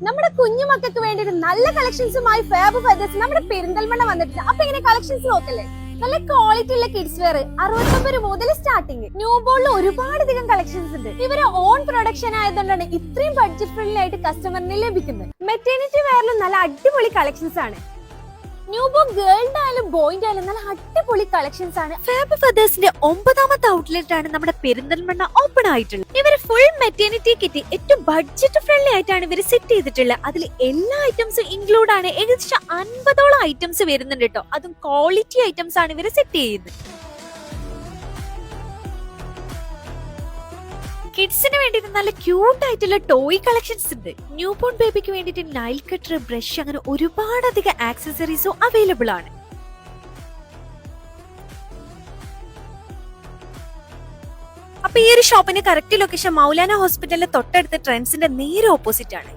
നമ്മുടെ കുഞ്ഞുമക്കൾക്ക് വേണ്ടി ഒരു നല്ല കളക്ഷൻസുമായി ഫാബ് ഫെദേഴ്സ് നമ്മുടെ പെരിന്തൽമണ്ണ വന്നിട്ടുണ്ട്. അപ്പൊ ഇങ്ങനെ കളക്ഷൻസ് നോക്കല്ലേ, നല്ല ക്വാളിറ്റി ഉള്ള കിഡ്സ് വെയർ 69 മുതൽ സ്റ്റാർട്ടിങ്. ന്യൂ ബോളിൽ ഒരുപാടധികം കളക്ഷൻസ് ഉണ്ട്. ഇവരെ ഓൺ പ്രൊഡക്ഷൻ ആയതുകൊണ്ടാണ് ഇത്രയും ബഡ്ജറ്റ് ഫ്രണ്ട്ലി ആയിട്ട് കസ്റ്റമറിന് ലഭിക്കുന്നത്. മെറ്റേണിറ്റി വെയറിലും നല്ല അടിപൊളി കളക്ഷൻസ് ആണ്. ന്യൂ ബോൺ ഗേളിന്റെ ആയാലും ബോയിന്റെ ആയാലും നല്ല അടിപൊളി കളക്ഷൻസ് ആണ്. ഫാബ് ഫെദേഴ്സിന്റെ 9ാമത്തെ ഔട്ട്ലെറ്റ് ആണ് നമ്മുടെ പെരിന്തൽമണ്ണ ഓപ്പൺ ആയിട്ടുള്ളത്. ഇവര് ഫുൾ മെറ്റേണിറ്റി കിറ്റ് ഏറ്റവും ബഡ്ജറ്റ് ഫ്രണ്ട്ലി ആയിട്ടാണ് ഇവര് സെറ്റ് ചെയ്തിട്ടുള്ളത്. അതിൽ എല്ലാ ഐറ്റംസും ഇൻക്ലൂഡ് ആണ്. ഏകദേശം 50ഓളം ഐറ്റംസ് വരുന്നുണ്ട് കേട്ടോ. അതും ക്വാളിറ്റി ഐറ്റംസ് ആണ് ഇവര് സെറ്റ് ചെയ്യുന്നത്. കിഡ്സിന് വേണ്ടിയിട്ട് നല്ല ക്യൂട്ട് ആയിട്ടുള്ള ടോയ് കളക്ഷൻസ് ഉണ്ട്. ന്യൂ ബോൺ ബേബിക്ക് വേണ്ടിയിട്ട് നൈൽ കട്ടർ, ബ്രഷ്, അങ്ങനെ ഒരുപാടധികം ആക്സസറീസും അവൈലബിൾ ആണ്. അപ്പൊ ഈ ഒരു ഷോപ്പിന്റെ കറക്റ്റ് ലൊക്കേഷൻ മൗലാന ഹോസ്പിറ്റലിന്റെ തൊട്ടടുത്ത ട്രെൻഡ്സിന്റെ നേരെ ഓപ്പോസിറ്റ് ആണ്.